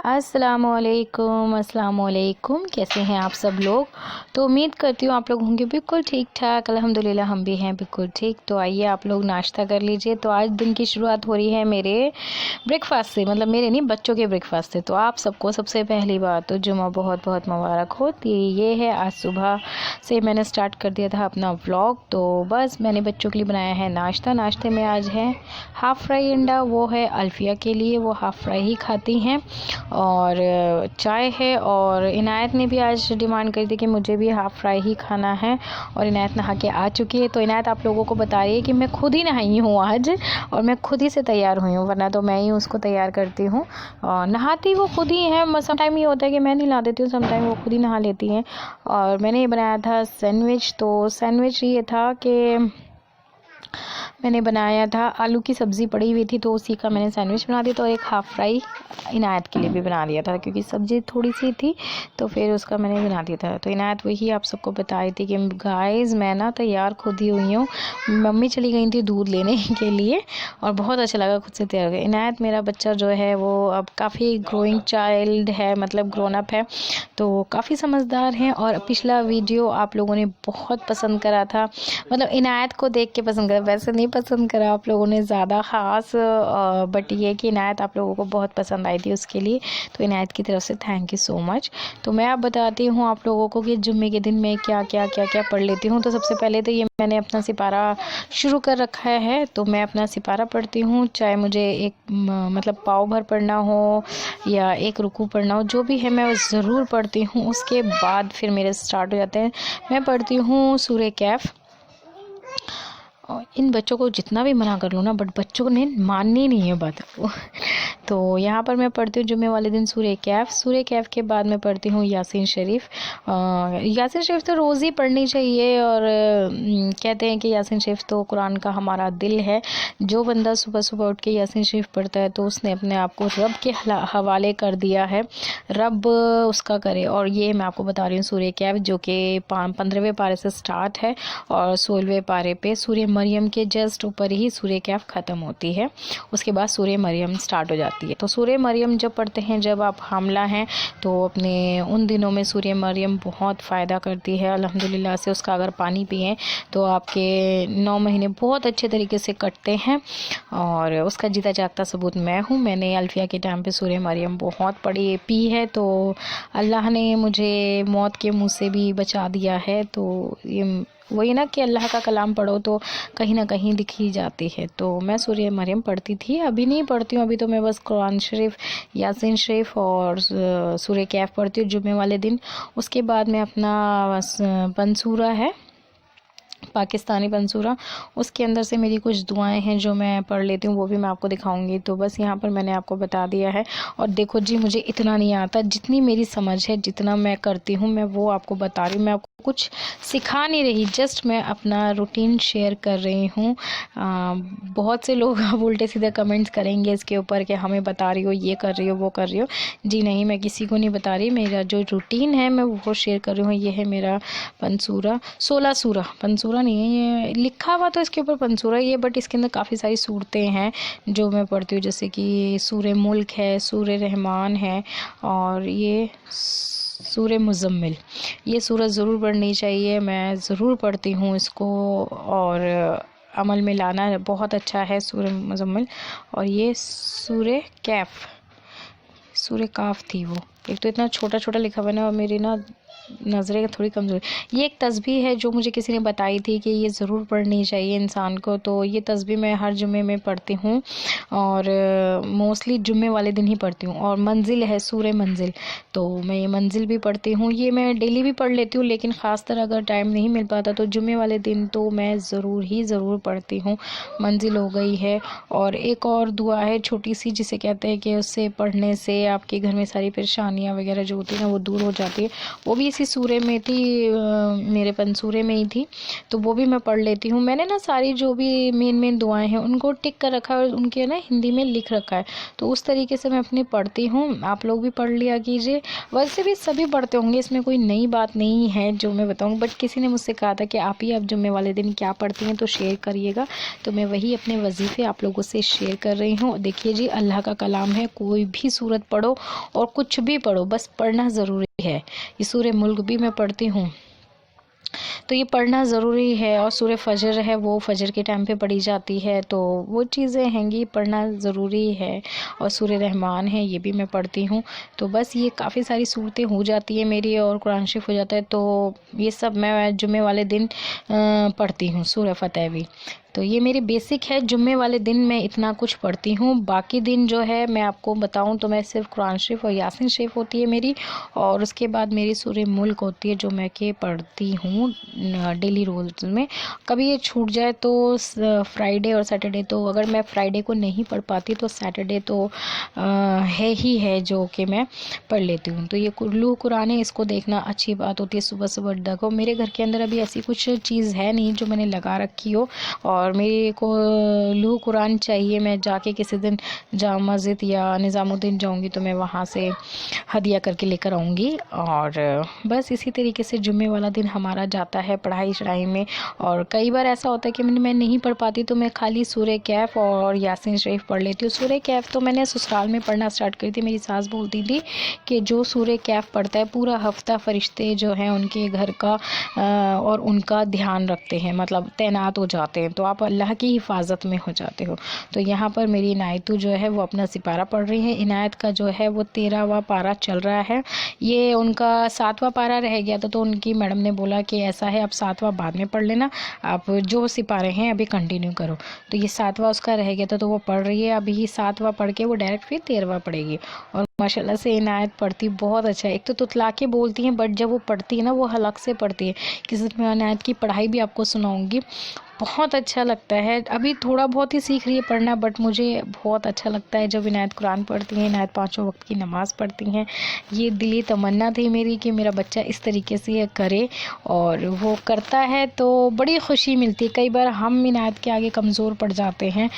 अस्सलामुअलैकुम कैसे हैं आप सब लोग। तो उम्मीद करती हूँ आप लोग होंगे बिल्कुल ठीक ठाक। अल्हम्दुलिल्लाह हम भी हैं बिल्कुल ठीक। तो आइए आप लोग नाश्ता कर लीजिए। तो आज दिन की शुरुआत हो रही है मेरे ब्रेकफास्ट से, मतलब मेरे नहीं बच्चों के ब्रेकफास्ट से। तो आप सबको सबसे पहली बात तो जुमा बहुत बहुत मुबारक हो। ये है आज सुबह से मैंने स्टार्ट कर दिया था अपना व्लॉग। तो बस मैंने बच्चों के लिए बनाया है नाश्ता। नाश्ते में आज है हाफ़ फ्राई अंडा, वो है अल्फिया के लिए, वो हाफ़ फ्राई ही खाती हैं, और चाय है। और इनायत ने भी आज डिमांड करी थी कि मुझे भी हाफ़ फ्राई ही खाना है, और इनायत नहा के आ चुकी है। तो इनायत आप लोगों को बता रही है कि मैं खुद ही नहाई हूँ आज, और मैं खुद ही से तैयार हुई हूँ, वरना तो मैं ही उसको तैयार करती हूँ। नहाती वो खुद ही है, सम टाइम ये होता है कि मैं नहला देती हूँ, सम टाइम वो खुद ही नहा लेती हैं। और मैंने ये बनाया था सैंडविच। तो सैंडविच ये था कि मैंने बनाया था, आलू की सब्ज़ी पड़ी हुई थी तो उसी का मैंने सैंडविच बना दिया। तो एक हाफ़ फ्राई इनायत के लिए भी बना दिया था, क्योंकि सब्ज़ी थोड़ी सी थी तो फिर उसका मैंने बना दिया था। तो इनायत वही आप सबको बताई थी कि गाइस मैं ना तैयार खुद ही हुई हूँ। मम्मी चली गई थी दूध लेने के लिए, और बहुत अच्छा लगा खुद से तैयार हो गई। इनायत मेरा बच्चा जो है वो अब काफ़ी ग्रोइंग चाइल्ड है, मतलब ग्रोन अप है, तो काफ़ी समझदार हैं। और पिछला वीडियो आप लोगों ने बहुत पसंद करा था, मतलब इनायत को देख के पसंद करा, वैसे नहीं पसंद करा आप लोगों ने ज़्यादा ख़ास, बट ये कि इनायत आप लोगों को बहुत पसंद आई थी, उसके लिए तो इनायत की तरफ से थैंक यू सो मच। तो मैं अब बताती हूँ आप लोगों को कि जुम्मे के दिन में क्या पढ़ लेती हूँ। तो सबसे पहले तो ये मैंने अपना सिपारा शुरू कर रखा है, तो मैं अपना सिपारा पढ़ती हूँ, चाहे मुझे एक मतलब पाव भर पढ़ना हो या एक रुकू पढ़ना हो, जो भी है मैं ज़रूर पढ़ती हूँ। उसके बाद फिर मेरे स्टार्ट हो जाते हैं। मैं पढ़ती हूँ सूरह कैफ़। और इन बच्चों को जितना भी मना कर लो ना, बट बच्चों ने माननी नहीं है बात को। तो यहाँ पर मैं पढ़ती हूँ जुम्मे वाले दिन सूरह कैफ़। सूरह कैफ़ के बाद मैं पढ़ती हूँ यासीन शरीफ। यासीन शरीफ तो रोज़ ही पढ़नी चाहिए, और कहते हैं कि यासीन शरीफ तो कुरान का हमारा दिल है। जो बंदा सुबह सुबह उठ के यासीन शरीफ पढ़ता है तो उसने अपने आप को रब के हवाले कर दिया है, रब उसका करे। और ये मैं आपको बता रही हूँ सूरह कैफ़, जो कि 15वें पारे से स्टार्ट है, और 16वें पारे पे सूरह मरियम के जस्ट ऊपर ही सूरह कैफ़ ख़त्म होती है। उसके बाद सूरह मरियम स्टार्ट हो जाती है। तो सूरह मरियम जब पढ़ते हैं जब आप हामला हैं, तो अपने उन दिनों में सूरह मरियम बहुत फ़ायदा करती है अल्हम्दुलिल्लाह से। उसका अगर पानी पिएँ तो आपके 9 महीने बहुत अच्छे तरीके से कटते हैं, और उसका जीता जागता सबूत मैं हूँ। मैंने अल्फिया के टाइम पे सूरह मरियम बहुत पी है, तो अल्लाह ने मुझे मौत के मुँह से भी बचा दिया है। तो ये वही ना कि अल्लाह का कलाम पढ़ो तो कहीं ना कहीं दिख ही जाती है। तो मैं सूरह मरियम पढ़ती थी, अभी नहीं पढ़ती हूँ। अभी तो मैं बस कुरान शरीफ, यासीन शरीफ और सूरह कैफ़ पढ़ती हूँ जुम्मे वाले दिन। उसके बाद मैं अपना पंसूरा है, पाकिस्तानी पंसूरा, उसके अंदर से मेरी कुछ दुआएं हैं जो मैं पढ़ लेती हूँ, वो भी मैं आपको दिखाऊंगी। तो बस यहाँ पर मैंने आपको बता दिया है। और देखो जी, मुझे इतना नहीं आता, जितनी मेरी समझ है, जितना मैं करती हूँ मैं वो आपको बता रही हूँ। मैं आपको कुछ सिखा नहीं रही, जस्ट मैं अपना रूटीन शेयर कर रही हूँ। बहुत से लोग अब उल्टे सीधे कमेंट्स करेंगे इसके ऊपर कि हमें बता रही हो, ये कर रही हो, वो कर रही हो। जी नहीं, मैं किसी को नहीं बता रही, मेरा जो रूटीन है मैं वो शेयर कर रही हूँ। ये है मेरा पंसूरा, 16 सूरा, पंसूरा नहीं है ये लिखा हुआ, तो इसके ऊपर पंसूरा ये, बट इसके अंदर काफ़ी सारी सूरतें हैं जो मैं पढ़ती हूँ, जैसे कि सूरह मुल्क है, सूरह रहमान है, और ये सूरह मुज़म्मिल। ये सूरत ज़रूर पढ़नी चाहिए, मैं ज़रूर पढ़ती हूँ इसको, और अमल में लाना बहुत अच्छा है सूरह मुज़म्मिल। और ये सूरह कैफ़, सूरह काफ थी वो, एक तो इतना छोटा छोटा लिखा हुआ ना, और मेरी ना नज़रें थोड़ी कमज़ोर। ये एक तस्बीह है जो मुझे किसी ने बताई थी कि ये ज़रूर पढ़नी चाहिए इंसान को, तो ये तस्बीह मैं हर जुम्मे में पढ़ती हूँ, और मोस्टली जुम्मे वाले दिन ही पढ़ती हूँ। और मंजिल है, सूरह मंजिल, तो मैं ये मंजिल भी पढ़ती हूँ। ये मैं डेली भी पढ़ लेती हूँ, लेकिन ख़ासतर अगर टाइम नहीं मिल पाता तो जुम्मे वाले दिन तो मैं ज़रूर पढ़ती हूँ। मंजिल हो गई है, और एक और दुआ है छोटी सी, जिसे कहते हैं कि उससे पढ़ने से आपके घर में सारी परेशानियाँ वगैरह जो होती हैं ना वो दूर हो जाती है। वो भी इसी इसी सूरे में थी, मेरे पंसूरे में ही थी, तो वो भी मैं पढ़ लेती हूँ। मैंने ना सारी जो भी मेन दुआएं हैं उनको टिक कर रखा है और उनके ना हिंदी में लिख रखा है, तो उस तरीके से मैं अपनी पढ़ती हूँ। आप लोग भी पढ़ लिया कीजिए। वैसे भी सभी पढ़ते होंगे, इसमें कोई नई बात नहीं है जो मैं बताऊँ, बट किसी ने मुझसे कहा था कि आप ही अब जुम्मे वाले दिन क्या पढ़ती हैं तो शेयर करिएगा, तो मैं वही अपने वजीफ़े आप लोगों से शेयर कर रही हूँ। देखिए जी, अल्लाह का कलाम है, कोई भी सूरत पढ़ो और कुछ भी पढ़ो, बस पढ़ना ज़रूरी है। ये सूरह मुल्क भी मैं पढ़ती हूँ, तो ये पढ़ना ज़रूरी है। और सूरह फजर है, वो फजर के टाइम पे पढ़ी जाती है, तो वो चीज़ें हैंगी, पढ़ना ज़रूरी है। और सूरह रहमान है, ये भी मैं पढ़ती हूँ। तो बस ये काफ़ी सारी सूरतें हो जाती है मेरी, और कुरान शरीफ हो जाता है, तो ये सब मैं जुम्मे वाले दिन पढ़ती हूँ। सूरह फतह भी, तो ये मेरी बेसिक है। जुम्मे वाले दिन मैं इतना कुछ पढ़ती हूँ। बाकी दिन जो है मैं आपको बताऊँ तो मैं सिर्फ कुरान शरीफ और यासीन शरीफ होती है मेरी, और उसके बाद मेरी सूरह मुल्क होती है जो मैं के पढ़ती हूँ डेली रोल्स में। कभी ये छूट जाए तो फ्राइडे और सैटरडे, तो अगर मैं फ्राइडे को नहीं पढ़ पाती तो सैटरडे तो है ही है जो कि मैं पढ़ लेती हूँ। तो ये कुल्लू कुरान है, इसको देखना अच्छी बात होती है। सुबह सुबह देखो, मेरे घर के अंदर अभी ऐसी कुछ चीज़ है नहीं जो मैंने लगा रखी हो, और मेरे को लू कुरान चाहिए। मैं जाके किसी दिन जामा मस्जिद या निज़ामुद्दीन जाऊंगी तो मैं वहाँ से हदिया करके लेकर आऊँगी। और बस इसी तरीके से जुम्मे वाला दिन हमारा जाता है पढ़ाई शढ़ाई में। और कई बार ऐसा होता है कि मैं नहीं पढ़ पाती तो मैं खाली सूरह कैफ और यासीन शरीफ पढ़ लेती हूँ। सूरह कैफ तो मैंने ससुराल में पढ़ना स्टार्ट करी थी। मेरी सास बोलती थी कि जो सूरह कैफ पढ़ता है पूरा हफ्ता फरिश्ते जो हैं उनके घर का और उनका ध्यान रखते हैं, मतलब तैनात हो जाते हैं, तो आप अल्लाह की हिफाजत में हो जाते हो। तो यहाँ पर मेरी इनायतू जो है वो अपना सिपारा पढ़ रही है। इनायत का जो है वो 13वां पारा चल रहा है। ये उनका 7वां पारा रह गया था, तो उनकी मैडम ने बोला कि ऐसा है, आप 7वां बाद में पढ़ लेना, आप जो सिपारे हैं अभी कंटिन्यू करो। तो ये 7वां उसका रह गया था, तो वो पढ़ रही है। अभी 7वां पढ़ के वो डायरेक्ट फिर 13वां पढ़ेगी। और माशाल्लाह से इनायत पढ़ती बहुत अच्छा है। एक तो तुतला के बोलती हैं, बट जब वो पढ़ती है ना वो हलक से पढ़ती है। किसी दिन मैं इनायत की पढ़ाई भी आपको सुनाऊंगी, बहुत अच्छा लगता है। अभी थोड़ा बहुत ही सीख रही है पढ़ना, बट मुझे बहुत अच्छा लगता है जब इनायत कुरान पढ़ती हैं, इनायत 5 वक्त की नमाज़ पढ़ती हैं। ये दिली तमन्ना थी मेरी कि मेरा बच्चा इस तरीके से ये करे, और वो करता है तो बड़ी खुशी मिलती है। कई बार हम इनायत के आगे कमज़ोर पड़ जाते हैं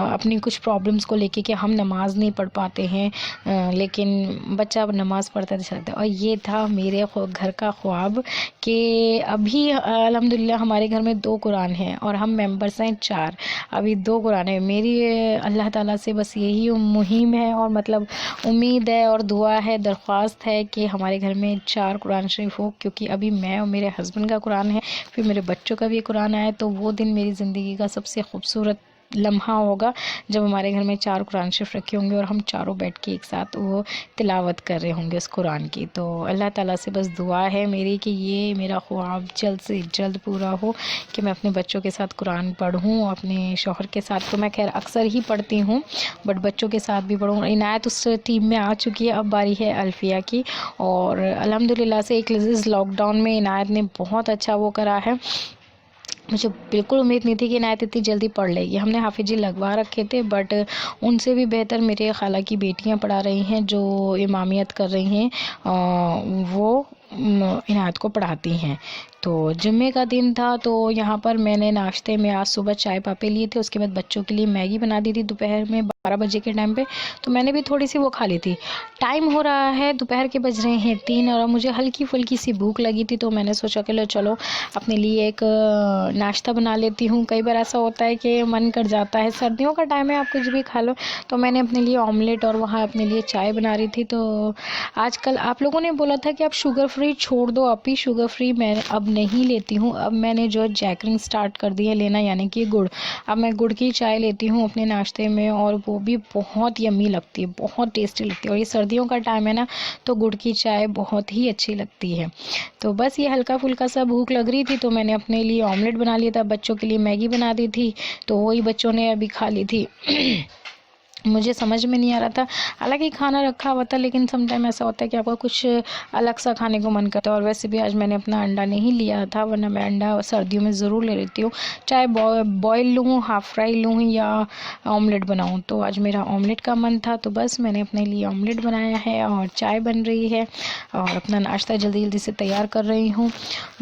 अपनी कुछ प्रॉब्लम्स को लेके कि हम नमाज़ नहीं पढ़ पाते हैं, लेकिन बच्चा नमाज़ पढ़ता है अच्छा लगता है। और ये था मेरे घर का ख्वाब कि अभी अल्हम्दुलिल्लाह हमारे घर में 2 कुरान हैं और हम मेंबर्स हैं 4। अभी 2 कुरान है। मेरी अल्लाह ताला से बस यही मुहिम है, और मतलब उम्मीद है और दुआ है, दरख्वास्त है कि हमारे घर में 4 कुरान शरीफ हो, क्योंकि अभी मैं और मेरे हस्बैंड का कुरान है, फिर मेरे बच्चों का भी कुरान आया, तो वो दिन मेरी ज़िंदगी का सबसे खूबसूरत लम्हा होगा जब हमारे घर में 4 कुरान शरीफ रखे होंगे और हम चारों बैठ के एक साथ वो तिलावत कर रहे होंगे उस कुरान की। तो अल्लाह ताला से बस दुआ है मेरी कि ये मेरा ख्वाब जल्द से जल्द पूरा हो कि मैं अपने बच्चों के साथ कुरान पढ़ूँ। अपने शौहर के साथ तो मैं खैर अक्सर ही पढ़ती हूँ, बट बच्चों के साथ भी पढ़ूँ। इनायत उस टीम में आ चुकी है, अब बारी है अल्फिया की। और अल्हम्दुलिल्लाह से एक इस लॉकडाउन में इनायत ने बहुत अच्छा वो करा है। मुझे बिल्कुल उम्मीद नहीं थी कि इनायत इतनी जल्दी पढ़ लेगी। हमने हाफिजी लगवा रखे थे, बट उनसे भी बेहतर मेरे खाला की बेटियां पढ़ा रही हैं जो इमामियत कर रही हैं, वो इनायत को पढ़ाती हैं। तो जुम्मे का दिन था, तो यहाँ पर मैंने नाश्ते में आज सुबह चाय पापे लिए थे, उसके बाद बच्चों के लिए मैगी बना दी थी दोपहर में 12 बजे के टाइम पे, तो मैंने भी थोड़ी सी वो खा ली थी। टाइम हो रहा है, दोपहर के बज रहे हैं 3 और मुझे हल्की फुल्की सी भूख लगी थी, तो मैंने सोचा कि चलो अपने लिए एक नाश्ता बना लेती हूँ। कई बार ऐसा होता है कि मन कर जाता है, सर्दियों का टाइम है, आप कुछ भी खा लो। तो मैंने अपने लिए ऑमलेट और वहाँ अपने लिए चाय बना रही थी। तो आजकल आप लोगों ने बोला था कि आप शुगर फ्री छोड़ दो, आप ही शुगर फ्री मैं अब नहीं लेती हूँ। अब मैंने जो जैकरिंग स्टार्ट कर दी है लेना, यानी कि गुड़। अब मैं गुड़ की चाय लेती हूँ अपने नाश्ते में, और वो भी बहुत यम्मी लगती है, बहुत टेस्टी लगती है। और ये सर्दियों का टाइम है ना, तो गुड़ की चाय बहुत ही अच्छी लगती है। तो बस ये हल्का फुल्का सा भूख लग रही थी, तो मैंने अपने लिए ऑमलेट बना लिया था, बच्चों के लिए मैगी बना दी थी, तो वही बच्चों ने अभी खा ली थी। मुझे समझ में नहीं आ रहा था। हालांकि खाना रखा हुआ था, लेकिन सम टाइम ऐसा होता है कि आपका कुछ अलग सा खाने को मन करता है। और वैसे भी आज मैंने अपना अंडा नहीं लिया था, वरना मैं अंडा सर्दियों में ज़रूर ले लेती हूँ, चाहे बॉयल लूँ, हाफ़ फ्राई लूँ या ऑमलेट बनाऊँ। तो आज मेरा ऑमलेट का मन था, तो बस मैंने अपने लिए ऑमलेट बनाया है और चाय बन रही है और अपना नाश्ता जल्दी जल्दी से तैयार कर रही हूँ।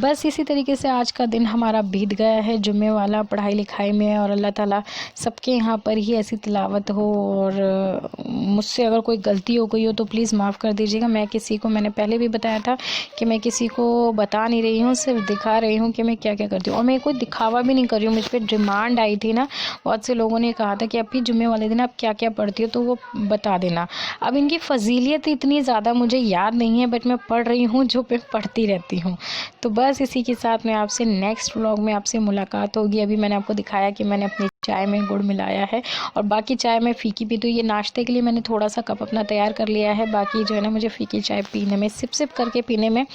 बस इसी तरीके से आज का दिन हमारा बीत गया है, जुम्मे वाला, पढ़ाई लिखाई में। और अल्लाह ताला सबके यहाँ पर ही ऐसी तिलावत हो। और मुझसे अगर कोई गलती हो गई हो तो प्लीज़ माफ़ कर दीजिएगा। मैंने पहले भी बताया था कि मैं किसी को बता नहीं रही हूँ, सिर्फ दिखा रही हूँ कि मैं क्या क्या करती हूँ। और मैं कोई दिखावा भी नहीं कर रही हूँ। मुझ पर डिमांड आई थी ना, बहुत से लोगों ने कहा था कि अभी जुम्मे वाले दिन आप क्या क्या पढ़ती हो, तो वो बता देना। अब इनकी फजीलियत इतनी ज़्यादा मुझे याद नहीं है, बट मैं पढ़ रही हूँ जो मैं पढ़ती रहती हूँ। तो बस इसी के साथ मैं आपसे नेक्स्ट व्लॉग में आपसे मुलाकात होगी। अभी मैंने आपको दिखाया कि मैंने अपनी चाय में गुड़ मिलाया है और बाकी चाय मैं फ़ीकी पीती हूँ। ये नाश्ते के लिए मैंने थोड़ा सा कप अपना तैयार कर लिया है। बाकी जो है ना, मुझे फ़ीकी चाय पीने में, सिप सिप करके पीने में,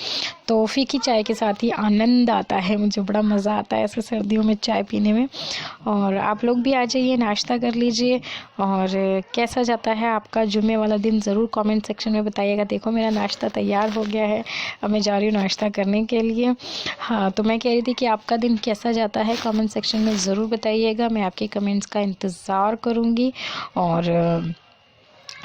तो फ़ीकी चाय के साथ ही आनंद आता है। मुझे बड़ा मज़ा आता है ऐसे सर्दियों में चाय पीने में। और आप लोग भी आ जाइए, नाश्ता कर लीजिए। और कैसा जाता है आपका जुम्मे वाला दिन, ज़रूर कमेंट सेक्शन में बताइएगा। देखो मेरा नाश्ता तैयार हो गया है, अब मैं जा रही हूँ नाश्ता करने के लिए। हाँ, तो मैं कह रही थी कि आपका दिन कैसा जाता है, कमेंट सेक्शन में ज़रूर बताइएगा। मैं आपके कमेंट्स का इंतज़ार करूँगी। और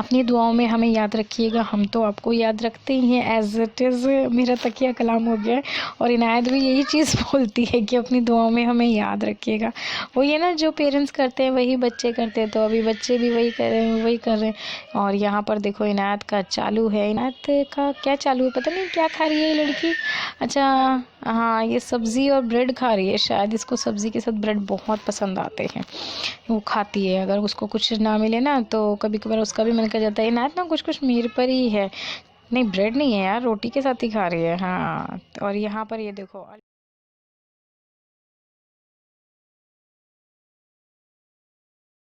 अपनी दुआओं में हमें याद रखिएगा, हम तो आपको याद रखते ही हैं। एज़ इट इज़ मेरा तकिया कलाम हो गया है। और इनायत भी यही चीज़ बोलती है कि अपनी दुआओं में हमें याद रखिएगा। वो ये ना, जो पेरेंट्स करते हैं वही बच्चे करते हैं, तो अभी बच्चे भी वही कर रहे हैं, वही कर रहे हैं। और यहाँ पर देखो इनायत का चालू है। इनायत का क्या चालू है पता नहीं, क्या खा रही है ये लड़की। अच्छा हाँ, ये सब्ज़ी और ब्रेड खा रही है शायद। इसको सब्ज़ी के साथ ब्रेड बहुत पसंद आते हैं, वो खाती है। अगर उसको कुछ ना मिले ना, तो कभी कभार उसका भी मन कर जाता है। इनायत ना कुछ कुछ मेरे पर ही है। नहीं, ब्रेड नहीं है यार, रोटी के साथ ही खा रही है। हाँ, और यहाँ पर ये देखो